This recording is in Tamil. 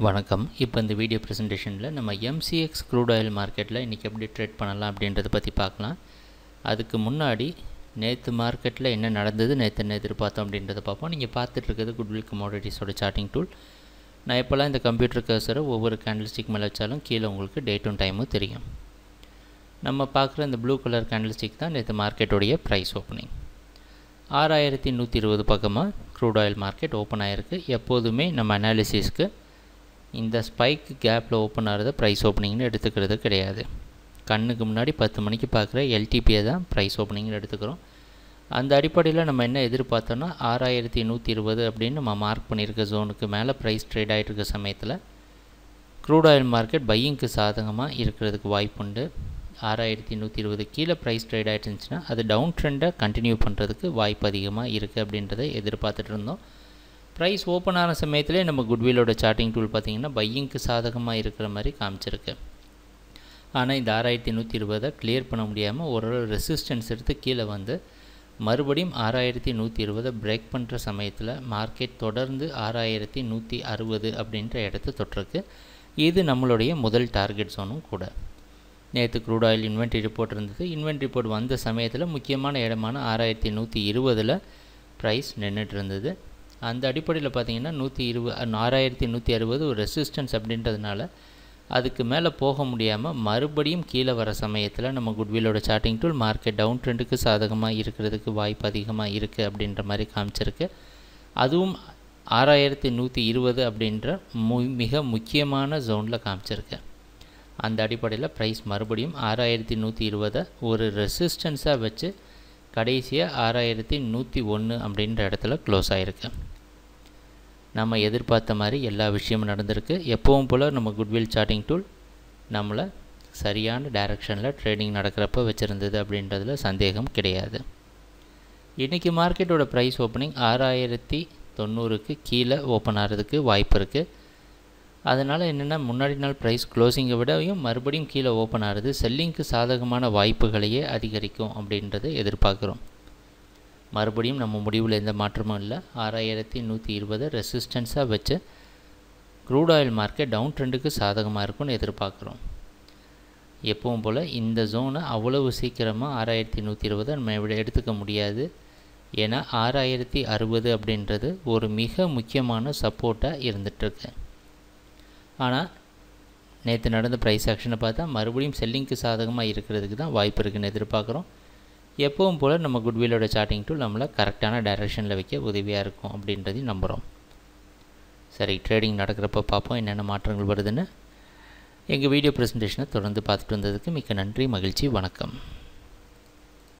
வணக்கம். இப்போ இந்த வீடியோ ப்ரெசன்டேஷனில் நம்ம MCX க்ரூட் ஆயில் மார்க்கெட்டில் இன்றைக்கி எப்படி ட்ரேட் பண்ணலாம் அப்படின்றத பற்றி பார்க்கலாம். அதுக்கு முன்னாடி நேற்று மார்க்கெட்டில் என்ன நடந்தது, நேற்று என்ன எதிர்பார்த்தோம் அப்படின்றத பார்ப்போம். நீங்கள் பார்த்துட்ருக்கிறது குட்வில் கமோடிட்டிஸோட சார்ட்டிங் டூல். நான் எப்போல்லாம் இந்த கம்ப்யூட்டர் கர்சரை ஒவ்வொரு கேண்டில்ஸ்டிக் மேலே வச்சாலும் கீழே உங்களுக்கு டேட்டும் டைமும் தெரியும். நம்ம பார்க்குற இந்த ப்ளூ கலர் கேண்டில்ஸ்டிக் தான் நேற்று மார்க்கெட்டோடைய ப்ரைஸ் ஓப்பனிங். 6120 பக்கமாக க்ரூட் ஆயில் மார்க்கெட் ஓப்பன் ஆகிருக்கு. எப்போதுமே நம்ம அனாலிசிஸ்க்கு இந்த ஸ்பைக் கேப்பில் ஓப்பன் ஆகிறத ப்ரைஸ் ஓப்பனிங்னு எடுத்துக்கிறது கிடையாது. கண்ணுக்கு முன்னாடி 10 மணிக்கு பார்க்குற எல்டிபியை தான் ப்ரைஸ் ஓப்பனிங்னு எடுத்துக்கிறோம். அந்த அடிப்படையில் நம்ம என்ன எதிர்பார்த்தோன்னா 6120 அப்படின்னு நம்ம மார்க் பண்ணியிருக்க ஜோனுக்கு மேலே ப்ரைஸ் ட்ரேட் ஆகிட்டு இருக்க சமயத்தில் க்ரூட் ஆயில் மார்க்கெட் பையிங்க்கு சாதகமாக இருக்கிறதுக்கு வாய்ப்புண்டு. 6120 கீழே ப்ரைஸ் ட்ரேட் ஆகிட்டு இருந்துச்சுன்னா அது டவுன் ட்ரெண்டை கண்டினியூ பண்ணுறதுக்கு வாய்ப்பு அதிகமாக இருக்குது அப்படின்றத எதிர்பார்த்துட்டு இருந்தோம். ப்ரைஸ் ஓப்பன் ஆன சமயத்திலே நம்ம குட்விலோட சார்ட்டிங் டூல் பார்த்திங்கன்னா பையிங்க்கு சாதகமாக இருக்கிற மாதிரி காமிச்சிருக்கு. ஆனால் இந்த 6120 கிளியர் பண்ண முடியாமல் ஒரு ரெசிஸ்டன்ஸ் எடுத்து கீழே வந்து மறுபடியும் 6120 பிரேக் பண்ணுற சமயத்தில் மார்க்கெட் தொடர்ந்து 6160 அப்படின்ற இடத்த தொட்டிருக்கு. இது நம்மளுடைய முதல் டார்கெட் ஜோனும் கூட. நேற்று க்ரூட் ஆயில் இன்வென்ட்ரி ரிப்போர்ட் இருந்தது. இன்வென்ட்ரி ரிப்போர்ட் வந்த சமயத்தில் முக்கியமான இடமான 6120 ப்ரைஸ் நின்றுட்டு இருந்தது. அந்த அடிப்படையில் பார்த்திங்கன்னா 6160 ஒரு ரெசிஸ்டன்ஸ் அப்படின்றதுனால அதுக்கு மேலே போக முடியாமல் மறுபடியும் கீழே வர சமயத்தில் நம்ம குட்விலோட சார்ட்டிங் டூல் மார்க்கெட் டவுன் ட்ரெண்டுக்கு சாதகமாக இருக்கிறதுக்கு வாய்ப்பு அதிகமாக இருக்குது அப்படின்ற மாதிரி காமிச்சிருக்கு. அதுவும் 6120 அப்படின்ற மிக முக்கியமான ஜோனில் காமிச்சிருக்கு. அந்த அடிப்படையில் ப்ரைஸ் மறுபடியும் 6120 ஒரு ரெசிஸ்டன்ஸாக வச்சு கடைசியாக 6101 அப்படின்ற இடத்துல க்ளோஸ் ஆகிருக்கு. நம்ம எதிர்பார்த்த மாதிரி எல்லா விஷயமும் நடந்திருக்கு. எப்பவும் போல் நம்ம குட்வில் சார்ட்டிங் டூல் நம்மளை சரியான டைரெக்ஷனில் ட்ரேடிங் நடக்கிறப்ப வச்சுருந்தது அப்படின்றதுல சந்தேகம் கிடையாது. இன்றைக்கி மார்க்கெட்டோட ப்ரைஸ் ஓப்பனிங் 6090க்கு கீழே ஓப்பன் ஆகிறதுக்கு வாய்ப்பு இருக்குது. அதனால் என்னென்னா முன்னாடி நாள் ப்ரைஸ் க்ளோசிங்கை விடவும் மறுபடியும் கீழே ஓப்பன் ஆகிறது செல்லிங்க்கு சாதகமான வாய்ப்புகளையே அதிகரிக்கும் அப்படின்றத எதிர்பார்க்குறோம். மறுபடியும் நம்ம முடிவில் எந்த மாற்றமும் இல்லை. 6120 ரெசிஸ்டன்ஸாக வச்சு க்ரூட் ஆயில் மார்க்கெட் டவுன் ட்ரெண்டுக்கு சாதகமாக இருக்கும்னு எதிர்பார்க்குறோம். எப்பவும் போல் இந்த ஜோனை அவ்வளவு சீக்கிரமாக 6120 நம்ம எடுத்துக்க முடியாது. ஏன்னா 6060 அப்படின்றது ஒரு மிக முக்கியமான சப்போர்ட்டாக இருந்துகிட்ருக்கு. ஆனால் நேற்று நடந்த ப்ரைஸ் ஆக்ஷனை பார்த்தா மறுபடியும் செல்லிங்க்கு சாதகமாக இருக்கிறதுக்கு தான் வாய்ப்பு இருக்குதுன்னு எதிர்பார்க்குறோம். எப்பவும் போல் நம்ம குட்விலோட சார்ட்டிங் டூல் நம்மளை கரெக்டான டைரெக்ஷனில் வைக்க உதவியாக இருக்கும் அப்படின்றதையும் நம்புகிறோம். சரி, ட்ரேடிங் நடக்கிறப்ப பார்ப்போம் என்னென்ன மாற்றங்கள் வருதுன்னு. எங்கள் வீடியோ ப்ரெசன்டேஷனை தொடர்ந்து பார்த்துட்டு வந்ததுக்கு மிக்க நன்றி, மகிழ்ச்சி, வணக்கம்.